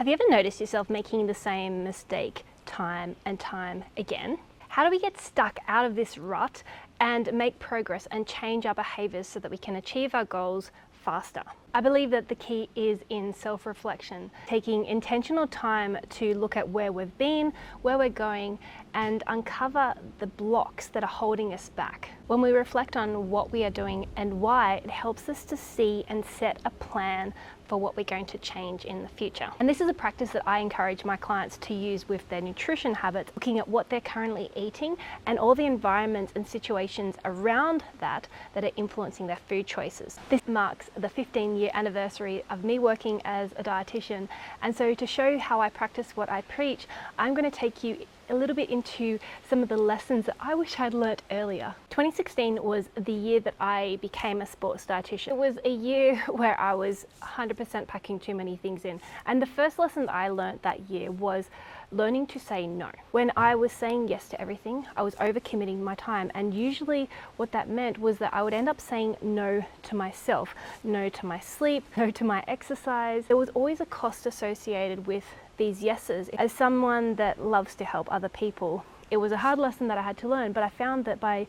Have you ever noticed yourself making the same mistake time and time again? How do we get stuck out of this rut and make progress and change our behaviours so that we can achieve our goals faster? I believe that the key is in self-reflection, taking intentional time to look at where we've been, where we're going, and uncover the blocks that are holding us back. When we reflect on what we are doing and why, it helps us to see and set a plan for what we're going to change in the future. And this is a practice that I encourage my clients to use with their nutrition habits, looking at what they're currently eating and all the environments and situations around that are influencing their food choices. This marks the 15-year anniversary of me working as a dietitian, and so to show how I practice what I preach, I'm going to take you a little bit into some of the lessons that I wish I'd learnt earlier. 2016 was the year that I became a sports dietitian. It was a year where I was 100% packing too many things in, and the first lesson that I learnt that year was learning to say no. When I was saying yes to everything, I was overcommitting my time, and usually what that meant was that I would end up saying no to myself, no to my sleep, no to my exercise. There was always a cost associated with these yeses. As someone that loves to help other people, it was a hard lesson that I had to learn, but I found that by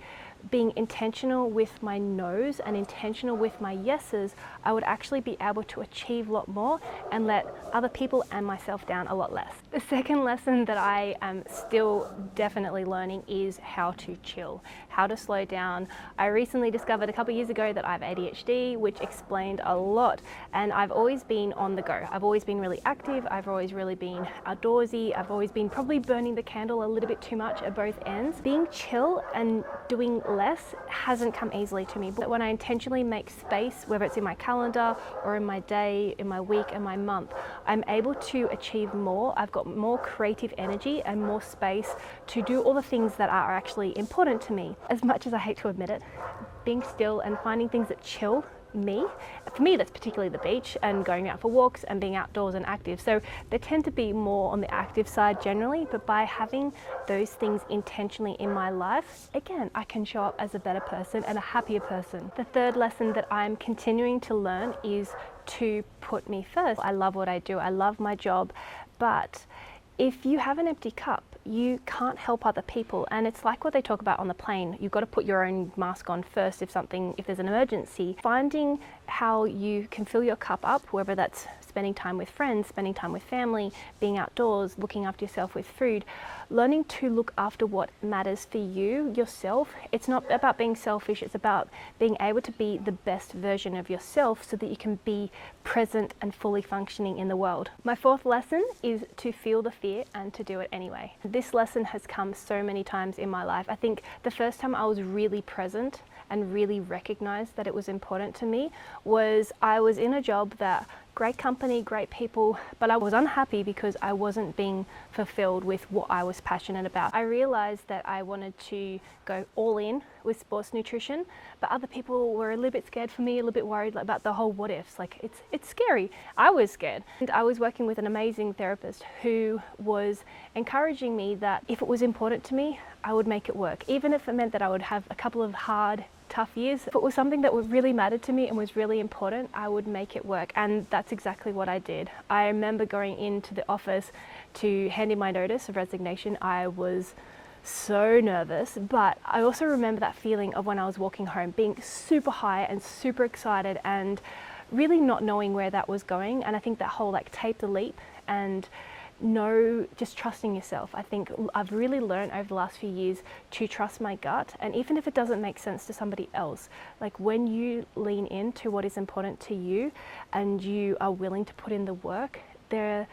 being intentional with my no's and intentional with my yeses, I would actually be able to achieve a lot more and let other people and myself down a lot less. The second lesson that I am still definitely learning is how to chill, how to slow down. I recently discovered a couple of years ago that I have ADHD, which explained a lot, and I've always been on the go. I've always been really active, I've always really been outdoorsy, I've always been probably burning the candle a little bit too much at both ends. Being chill and doing less hasn't come easily to me, but when I intentionally make space, whether it's in my calendar or in my day, in my week and my month, I'm able to achieve more. I've got more creative energy and more space to do all the things that are actually important to me. As much as I hate to admit it, being still and finding things that chill me, for me that's particularly the beach and going out for walks and being outdoors and active. So they tend to be more on the active side generally, but by having those things intentionally in my life, again, I can show up as a better person and a happier person. The third lesson that I'm continuing to learn is to put me first. I love what I do, I love my job, but if you have an empty cup, you can't help other people. And it's like what they talk about on the plane. You've got to put your own mask on first if there's an emergency. Finding how you can fill your cup up, whether that's spending time with friends, spending time with family, being outdoors, looking after yourself with food, learning to look after what matters for you, yourself. It's not about being selfish, it's about being able to be the best version of yourself so that you can be present and fully functioning in the world. My fourth lesson is to feel the fear and to do it anyway. This lesson has come so many times in my life. I think the first time I was really present and really recognized that it was important to me was I was in a job that great company, great people, but I was unhappy because I wasn't being fulfilled with what I was passionate about. I realized that I wanted to go all in with sports nutrition, but other people were a little bit scared for me, a little bit worried about the whole what ifs. Like it's scary. I was scared. And I was working with an amazing therapist who was encouraging me that if it was important to me, I would make it work. Even if it meant that I would have a couple of hard, tough years. If it was something that really mattered to me and was really important, I would make it work. And that's exactly what I did. I remember going into the office to hand in my notice of resignation. I was so nervous, but I also remember that feeling of when I was walking home, being super high and super excited and really not knowing where that was going. And I think that whole take the leap and just trusting yourself. I think I've really learned over the last few years to trust my gut, and even if it doesn't make sense to somebody else, like when you lean into what is important to you and you are willing to put in the work, there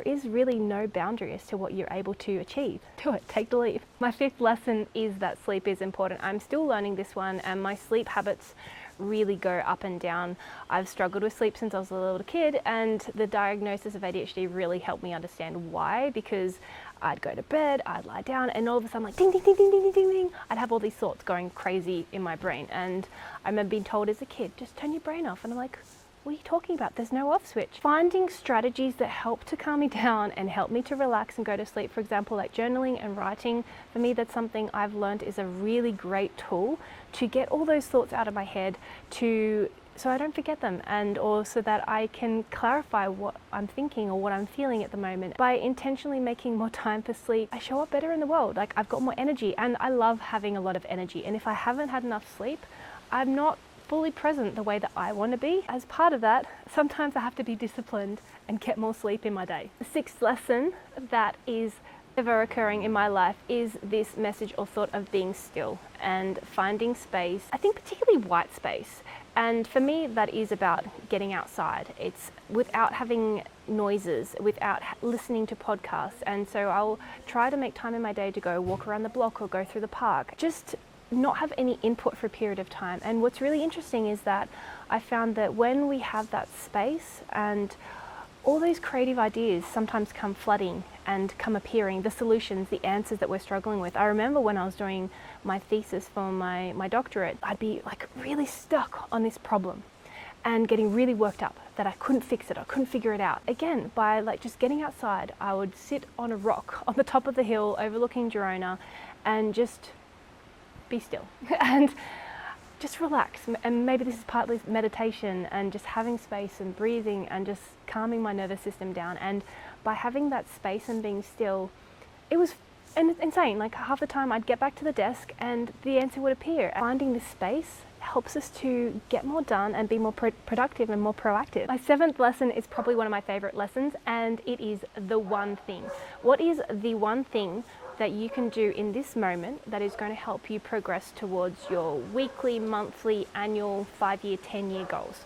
is really no boundary as to what you're able to achieve. Do it, take the leap. My fifth lesson is that sleep is important. I'm still learning this one, and my sleep habits really go up and down. I've struggled with sleep since I was a little kid, and the diagnosis of ADHD really helped me understand why, because I'd go to bed, I'd lie down, and all of a sudden like ding, ding, ding, ding, ding, ding, ding, ding, I'd have all these thoughts going crazy in my brain. And I remember being told as a kid, just turn your brain off. And I'm like, what are you talking about? There's no off switch. Finding strategies that help to calm me down and help me to relax and go to sleep, for example, like journaling and writing, for me that's something I've learned is a really great tool to get all those thoughts out of my head, to so I don't forget them, and also that I can clarify what I'm thinking or what I'm feeling at the moment. By intentionally making more time for sleep, I show up better in the world. Like, I've got more energy, and I love having a lot of energy. And if I haven't had enough sleep, I'm not fully present the way that I want to be. As part of that, sometimes I have to be disciplined and get more sleep in my day. The sixth lesson that is ever occurring in my life is this message or thought of being still and finding space, I think particularly white space. And for me, that is about getting outside. It's without having noises, without listening to podcasts. And so I'll try to make time in my day to go walk around the block or go through the park. Just not have any input for a period of time. And what's really interesting is that I found that when we have that space, and all those creative ideas sometimes come flooding and come appearing, the solutions, the answers that we're struggling with. I remember when I was doing my thesis for my doctorate, I'd be like really stuck on this problem and getting really worked up that I couldn't fix it, I couldn't figure it out. Again, by like just getting outside, I would sit on a rock on the top of the hill overlooking Girona and just be still and just relax. And maybe this is partly meditation and just having space and breathing and just calming my nervous system down. And by having that space and being still, it was insane. Like, half the time I'd get back to the desk and the answer would appear. Finding this space helps us to get more done and be more productive and more proactive. My seventh lesson is probably one of my favorite lessons, and it is the one thing. What is the one thing that you can do in this moment that is going to help you progress towards your weekly, monthly, annual, 5-year, 10-year goals?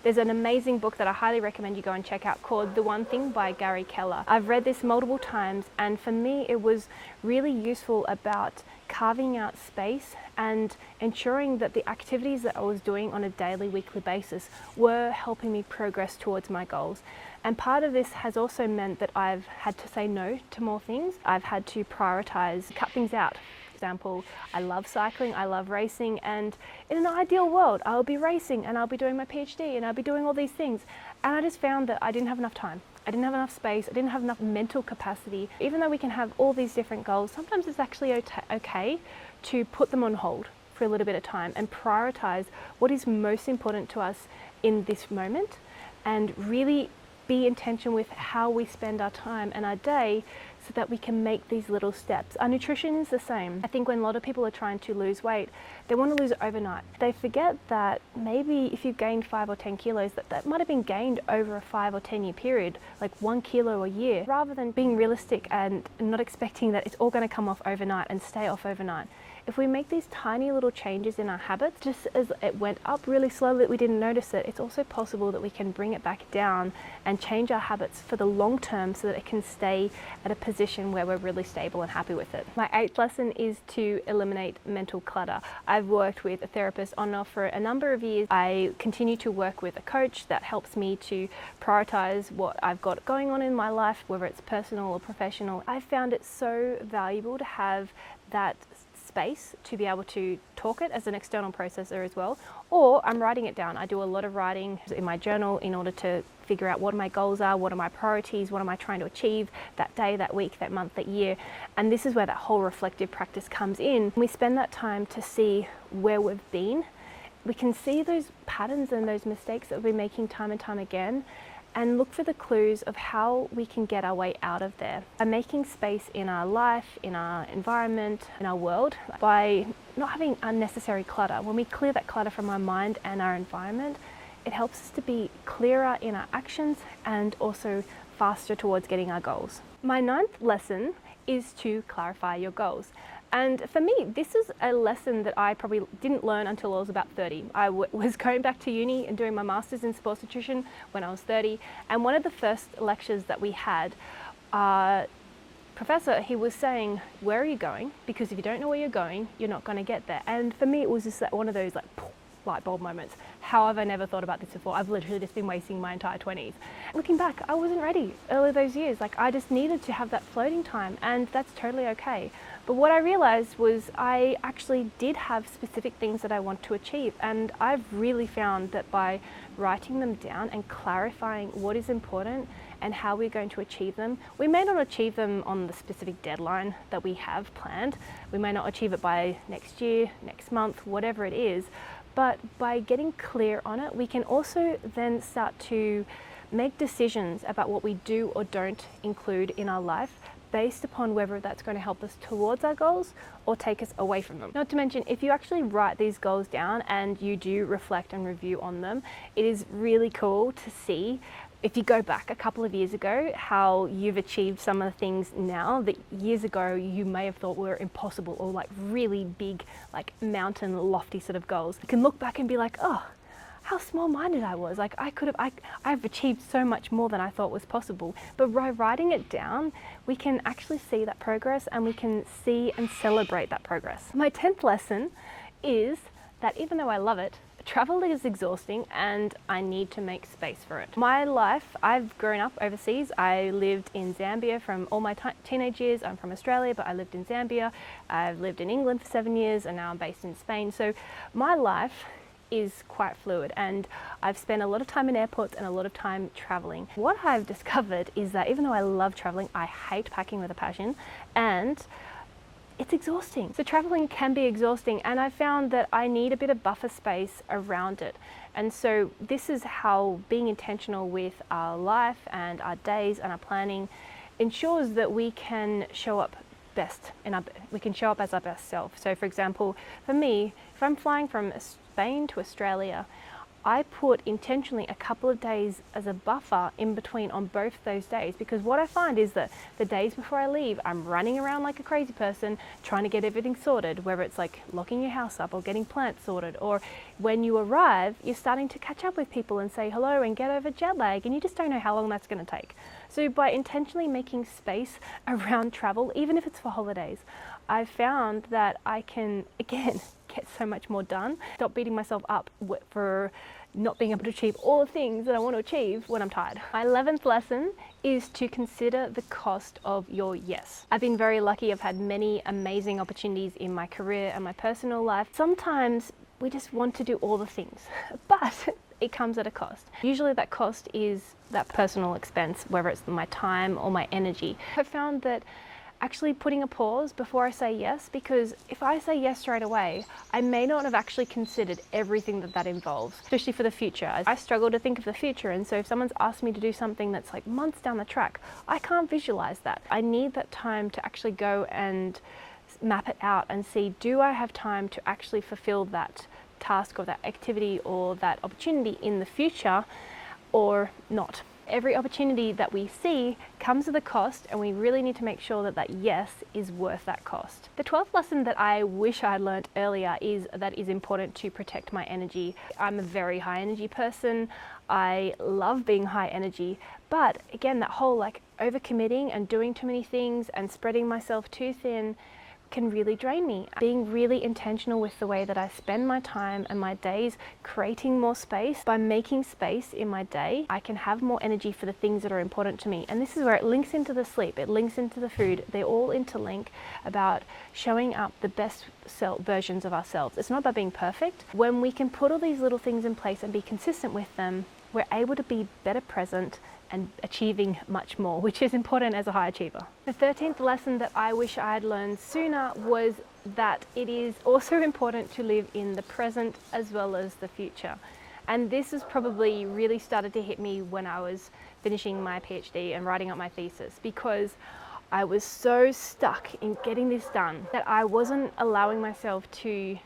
There's an amazing book that I highly recommend you go and check out called The One Thing by Gary Keller. I've read this multiple times, and for me it was really useful about carving out space and ensuring that the activities that I was doing on a daily, weekly basis were helping me progress towards my goals. And part of this has also meant that I've had to say no to more things. I've had to prioritize, cut things out. For example, I love cycling, I love racing, and in an ideal world, I'll be racing and I'll be doing my PhD and I'll be doing all these things. And I just found that I didn't have enough time. I didn't have enough space, I didn't have enough mental capacity. Even though we can have all these different goals, sometimes it's actually okay to put them on hold for a little bit of time and prioritize what is most important to us in this moment, and really be intentional with how we spend our time and our day so that we can make these little steps. Our nutrition is the same. I think when a lot of people are trying to lose weight, they want to lose it overnight. They forget that maybe if you've gained 5 or 10 kilos, that might have been gained over a 5 or 10 year period, like 1 kilo a year, rather than being realistic and not expecting that it's all going to come off overnight and stay off overnight. If we make these tiny little changes in our habits, just as it went up really slowly that we didn't notice it, it's also possible that we can bring it back down and change our habits for the long term so that it can stay at a position where we're really stable and happy with it. My 8th lesson is to eliminate mental clutter. I've worked with a therapist on and off for a number of years. I continue to work with a coach that helps me to prioritize what I've got going on in my life, whether it's personal or professional. I found it so valuable to have that space to be able to talk it as an external processor as well, or I'm writing it down. I do a lot of writing in my journal in order to figure out what my goals are, what are my priorities, what am I trying to achieve that day, that week, that month, that year. And this is where that whole reflective practice comes in. We spend that time to see where we've been. We can see those patterns and those mistakes that we're making time and time again, and look for the clues of how we can get our way out of there. By making space in our life, in our environment, in our world, by not having unnecessary clutter. When we clear that clutter from our mind and our environment, it helps us to be clearer in our actions and also faster towards getting our goals. My 9th lesson is to clarify your goals. And for me, this is a lesson that I probably didn't learn until I was about 30. I was going back to uni and doing my master's in sports nutrition when I was 30. And one of the first lectures that we had, professor, he was saying, where are you going? Because if you don't know where you're going, you're not going to get there. And for me, it was just one of those like light bulb moments. How have I never thought about this before? I've literally just been wasting my entire 20s. Looking back, I wasn't ready early those years. Like, I just needed to have that floating time, and that's totally okay. But what I realized was I actually did have specific things that I want to achieve, and I've really found that by writing them down and clarifying what is important and how we're going to achieve them, we may not achieve them on the specific deadline that we have planned. We may not achieve it by next year, next month, whatever it is. But by getting clear on it, we can also then start to make decisions about what we do or don't include in our life based upon whether that's going to help us towards our goals or take us away from them. Not to mention, if you actually write these goals down and you do reflect and review on them, it is really cool to see, if you go back a couple of years ago, how you've achieved some of the things now that years ago you may have thought were impossible, or like really big, like mountain lofty sort of goals. You can look back and be like, oh, how small-minded I was. Like I've achieved so much more than I thought was possible. But by writing it down, we can actually see that progress, and we can see and celebrate that progress. My 10th lesson is that even though I love it, travel is exhausting and I need to make space for it. My life, I've grown up overseas. I lived in Zambia from all my teenage years. I'm from Australia, but I lived in Zambia. I've lived in England for 7 years, and now I'm based in Spain. So my life is quite fluid, and I've spent a lot of time in airports and a lot of time traveling. What I've discovered is that even though I love traveling, I hate packing with a passion, and it's exhausting. So traveling can be exhausting, and I found that I need a bit of buffer space around it. And so this is how being intentional with our life and our days and our planning ensures that we can show up best, and we can show up as our best self. So for example, for me, if I'm flying from Spain to Australia, I put intentionally a couple of days as a buffer in between on both those days, because what I find is that the days before I leave, I'm running around like a crazy person trying to get everything sorted, whether it's like locking your house up or getting plants sorted, or when you arrive, you're starting to catch up with people and say hello and get over jet lag, and you just don't know how long that's going to take. So by intentionally making space around travel, even if it's for holidays, I've found that I can, again, get so much more done. Stop beating myself up for not being able to achieve all the things that I want to achieve when I'm tired. My 11th lesson is to consider the cost of your yes. I've been very lucky. I've had many amazing opportunities in my career and my personal life. Sometimes we just want to do all the things, but it comes at a cost. Usually that cost is that personal expense, whether it's my time or my energy. I've found that actually putting a pause before I say yes, because if I say yes straight away, I may not have actually considered everything that involves, especially for the future. I struggle to think of the future, and so if someone's asked me to do something that's like months down the track, I can't visualize that. I need that time to actually go and map it out and see, do I have time to actually fulfill that task or that activity or that opportunity in the future or not? Every opportunity that we see comes with a cost, and we really need to make sure that that yes is worth that cost. The 12th lesson that I wish I had learned earlier is that it's important to protect my energy. I'm a very high energy person. I love being high energy, but again, that whole like overcommitting and doing too many things and spreading myself too thin can really drain me. Being really intentional with the way that I spend my time and my days, creating more space. By making space in my day, I can have more energy for the things that are important to me. And this is where it links into the sleep, it links into the food. They all interlink about showing up the best versions of ourselves. It's not about being perfect. When we can put all these little things in place and be consistent with them, we're able to be better present and achieving much more, which is important as a high achiever. The 13th lesson that I wish I had learned sooner was that it is also important to live in the present as well as the future. And this has probably really started to hit me when I was finishing my PhD and writing up my thesis, because I was so stuck in getting this done that I wasn't allowing myself to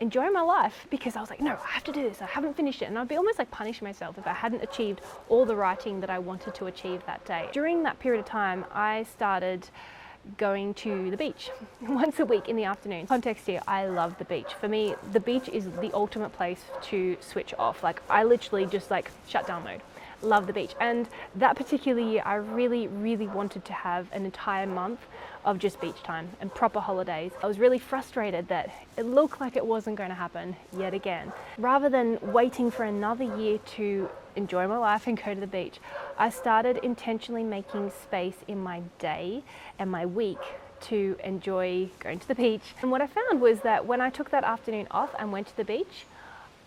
enjoy my life, because I was like, no, I have to do this, I haven't finished it. And I'd be almost like punishing myself if I hadn't achieved all the writing that I wanted to achieve that day. During that period of time, I started going to the beach once a week in the afternoon. Context here, I love the beach. For me, the beach is the ultimate place to switch off. Like I literally just like shut down mode. Love the beach. And that particular year, I really wanted to have an entire month of just beach time and proper holidays. I was really frustrated that it looked like it wasn't going to happen yet again. Rather than waiting for another year to enjoy my life and go to the beach, I started intentionally making space in my day and my week to enjoy going to the beach. And what I found was that when I took that afternoon off and went to the beach,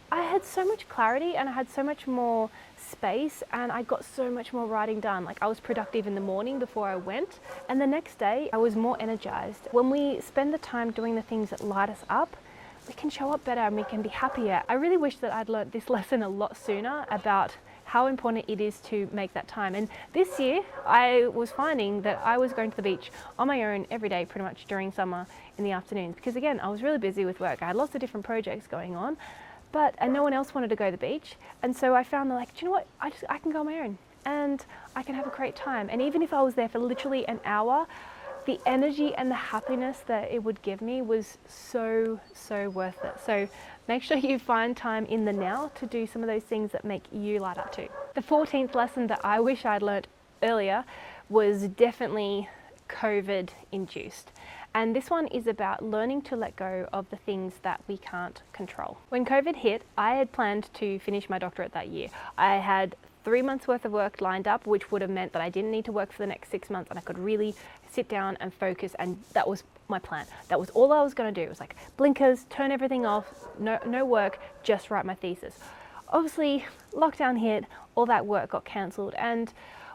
I had so much clarity and I had so much more space, and I got so much more writing done. Like I was productive in the morning before I went, and the next day I was more energized. When we spend the time doing the things that light us up, we can show up better and we can be happier. I really wish that I'd learned this lesson a lot sooner about how important it is to make that time. And this year I was finding that I was going to the beach on my own every day pretty much during summer in the afternoons, because again, I was really busy with work. I had lots of different projects going on, and no one else wanted to go to the beach. And so I found that, like, do you know what, I can go on my own and I can have a great time. And even if I was there for literally an hour, the energy and the happiness that it would give me was so worth it. So make sure you find time in the now to do some of those things that make you light up too. The 14th lesson that I wish I'd learnt earlier was definitely COVID induced. And this one is about learning to let go of the things that we can't control. When COVID hit, I had planned to finish my doctorate that year. I had 3 months worth of work lined up, which would have meant that I didn't need to work for the next 6 months and I could really sit down and focus, and that was my plan. That was all I was going to do. It was like blinkers, turn everything off, no work, just write my thesis. Obviously, lockdown hit, all that work got cancelled, and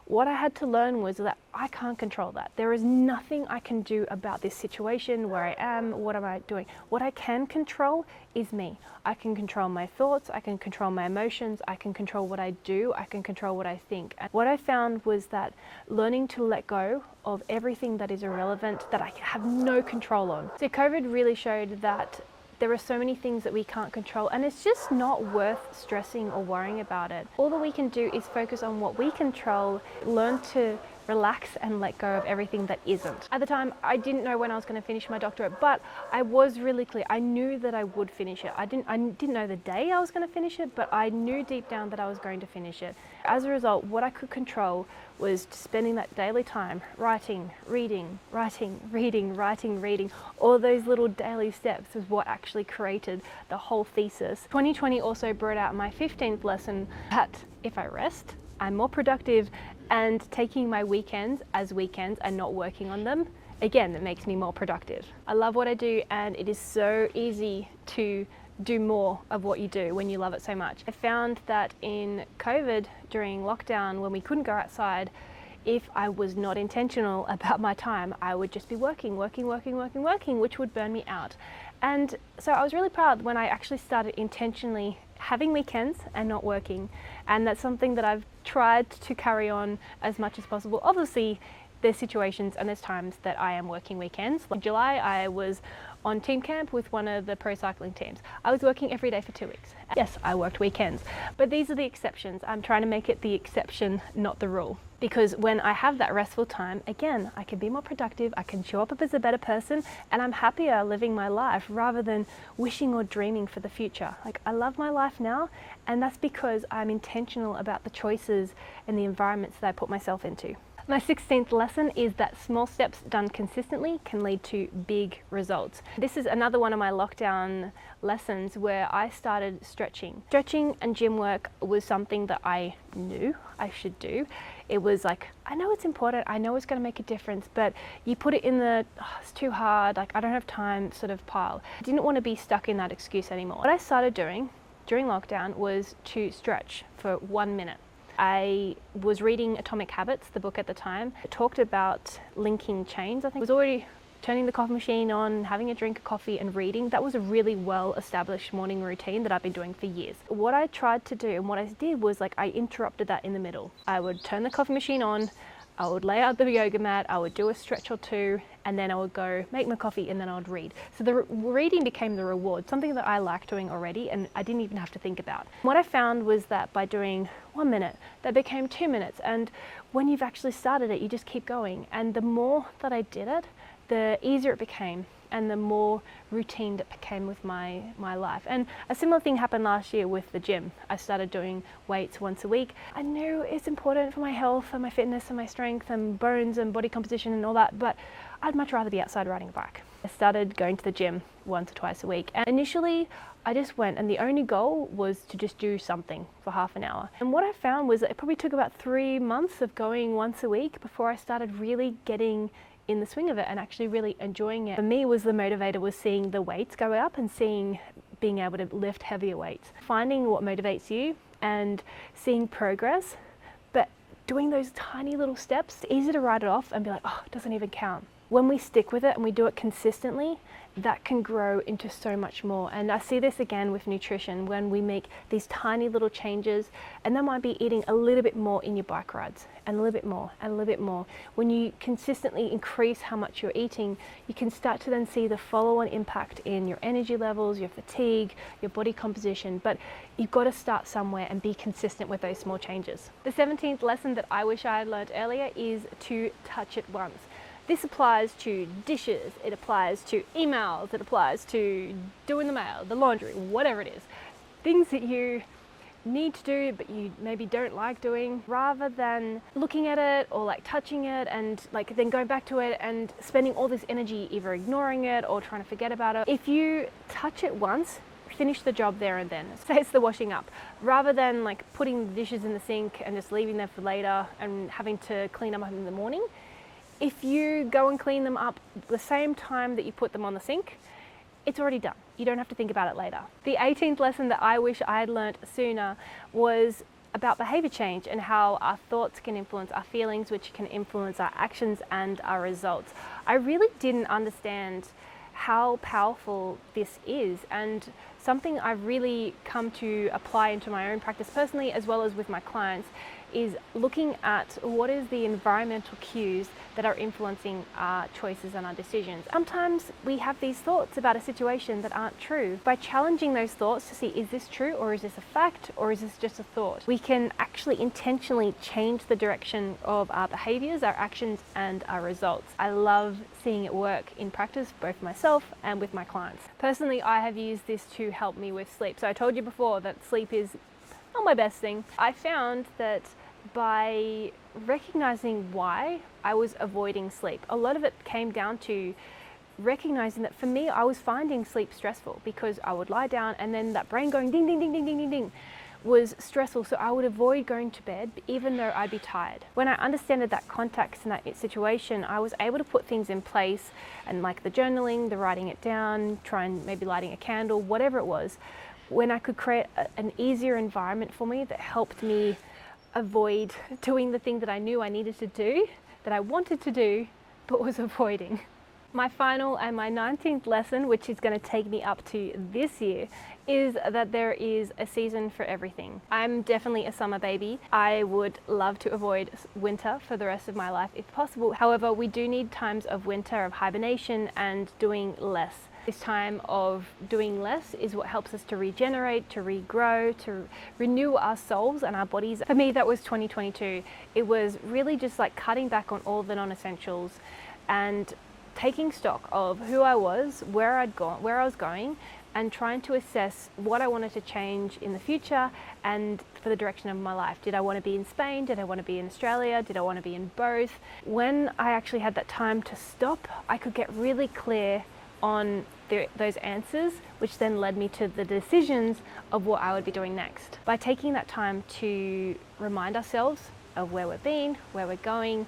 what I had to learn was that I can't control that. There is nothing I can do about this situation, where I am, what am I doing. What I can control is me. I can control my thoughts, I can control my emotions, I can control what I do, I can control what I think. And what I found was that learning to let go of everything that is irrelevant, that I have no control on. So COVID really showed that there are so many things that we can't control, and it's just not worth stressing or worrying about it. All that we can do is focus on what we control, learn to relax and let go of everything that isn't. At the time, I didn't know when I was going to finish my doctorate, but I was really clear. I knew that I would finish it. I didn't know the day I was going to finish it, but I knew deep down that I was going to finish it. As a result, what I could control was spending that daily time writing, reading, reading. All those little daily steps is what actually created the whole thesis. 2020 also brought out my 15th lesson that if I rest, I'm more productive, and taking my weekends as weekends and not working on them, again, that makes me more productive. I love what I do, and it is so easy to do more of what you do when you love it so much. I found that in COVID, during lockdown, when we couldn't go outside, if I was not intentional about my time, I would just be working, which would burn me out. And so I was really proud when I actually started intentionally having weekends and not working. And that's something that I've tried to carry on as much as possible. Obviously, there's situations and there's times that I am working weekends. In July, I was on team camp with one of the pro cycling teams. I was working every day for 2 weeks. Yes, I worked weekends, but these are the exceptions. I'm trying to make it the exception, not the rule. Because when I have that restful time, again, I can be more productive, I can show up as a better person, and I'm happier living my life rather than wishing or dreaming for the future. Like, I love my life now, and that's because I'm intentional about the choices and the environments that I put myself into. My 16th lesson is that small steps done consistently can lead to big results. This is another one of my lockdown lessons where I started stretching. Stretching and gym work was something that I knew I should do. It was like, I know it's important, I know it's going to make a difference, but you put it in the, oh, it's too hard, like I don't have time sort of pile. I didn't want to be stuck in that excuse anymore. What I started doing during lockdown was to stretch for 1 minute. I was reading Atomic Habits, the book at the time. It talked about linking chains. I think it was already turning the coffee machine on, having a drink of coffee and reading. That was a really well-established morning routine that I've been doing for years. What I tried to do and what I did was like I interrupted that in the middle. I would turn the coffee machine on, I would lay out the yoga mat, I would do a stretch or two, and then I would go make my coffee and then I would read. So the reading became the reward, something that I liked doing already and I didn't even have to think about. What I found was that by doing 1 minute, that became 2 minutes. And when you've actually started it, you just keep going. And the more that I did it, the easier it became and the more routine it became with my life. And a similar thing happened last year with the gym. I started doing weights once a week. I knew it's important for my health and my fitness and my strength and bones and body composition and all that, but I'd much rather be outside riding a bike. I started going to the gym once or twice a week. And initially, I just went, and the only goal was to just do something for half an hour. And what I found was that it probably took about 3 months of going once a week before I started really getting in the swing of it and actually really enjoying it. For me, was the motivator was seeing the weights go up and being able to lift heavier weights. Finding what motivates you and seeing progress, but doing those tiny little steps. It's easy to write it off and be like, oh, it doesn't even count. when we stick with it and we do it consistently, that can grow into so much more. And I see this again with nutrition, when we make these tiny little changes, and that might be eating a little bit more in your bike rides, and a little bit more, and a little bit more. When you consistently increase how much you're eating, you can start to then see the follow-on impact in your energy levels, your fatigue, your body composition. But you've got to start somewhere and be consistent with those small changes. The 17th lesson that I wish I had learned earlier is to touch it once. This applies to dishes, it applies to emails, it applies to doing the mail, the laundry, whatever it is. Things that you need to do but you maybe don't like doing, rather than looking at it or like touching it and like then going back to it and spending all this energy either ignoring it or trying to forget about it. If you touch it once, finish the job there and then. Say it's the washing up, rather than like putting the dishes in the sink and just leaving them for later and having to clean them up in the morning. If you go and clean them up the same time that you put them on the sink, it's already done. You don't have to think about it later. The 18th lesson that I wish I had learnt sooner was about behaviour change and how our thoughts can influence our feelings, which can influence our actions and our results. I really didn't understand how powerful this is, and something I've really come to apply into my own practice personally as well as with my clients is looking at what is the environmental cues that are influencing our choices and our decisions. Sometimes we have these thoughts about a situation that aren't true. By challenging those thoughts to see, is this true, or is this a fact, or is this just a thought, we can actually intentionally change the direction of our behaviors, our actions, and our results. I love seeing it work in practice, both myself and with my clients. Personally, I have used this to help me with sleep. So I told you before that sleep is not my best thing. I found that by recognizing why I was avoiding sleep, a lot of it came down to recognizing that for me, I was finding sleep stressful because I would lie down and then that brain going ding, ding, ding, ding, ding, ding, ding was stressful. So I would avoid going to bed even though I'd be tired. When I understood that context and that situation, I was able to put things in place, and like the journaling, the writing it down, trying maybe lighting a candle, whatever it was, when I could create an easier environment for me that helped me avoid doing the thing that I knew I needed to do, that I wanted to do, but was avoiding. My final and my 19th lesson, which is going to take me up to this year, is that there is a season for everything. I'm definitely a summer baby. I would love to avoid winter for the rest of my life if possible. However, we do need times of winter, of hibernation and doing less. This time of doing less is what helps us to regenerate, to regrow, to renew our souls and our bodies. For me, that was 2022. It was really just like cutting back on all the non-essentials and taking stock of who I was, where I'd gone, where I was going, and trying to assess what I wanted to change in the future and for the direction of my life. Did I want to be in Spain? Did I want to be in Australia? Did I want to be in both? When I actually had that time to stop, I could get really clear on those answers, which then led me to the decisions of what I would be doing next. By taking that time to remind ourselves of where we've been, where we're going,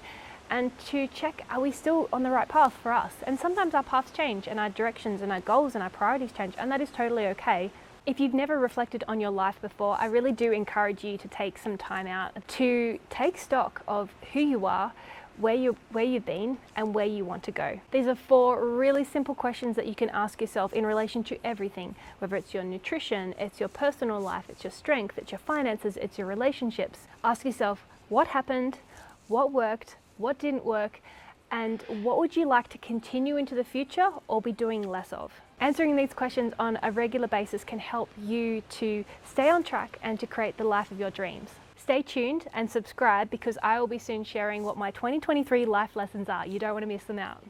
and to check, are we still on the right path for us? And sometimes our paths change and our directions and our goals and our priorities change, and that is totally okay. If you've never reflected on your life before, I really do encourage you to take some time out to take stock of who you are, where you've been, and where you want to go. These are 4 really simple questions that you can ask yourself in relation to everything, whether it's your nutrition, it's your personal life, it's your strength, it's your finances, it's your relationships. Ask yourself, what happened, what worked, what didn't work, and what would you like to continue into the future or be doing less of? Answering these questions on a regular basis can help you to stay on track and to create the life of your dreams. Stay tuned and subscribe, because I will be soon sharing what my 2023 life lessons are. You don't want to miss them out.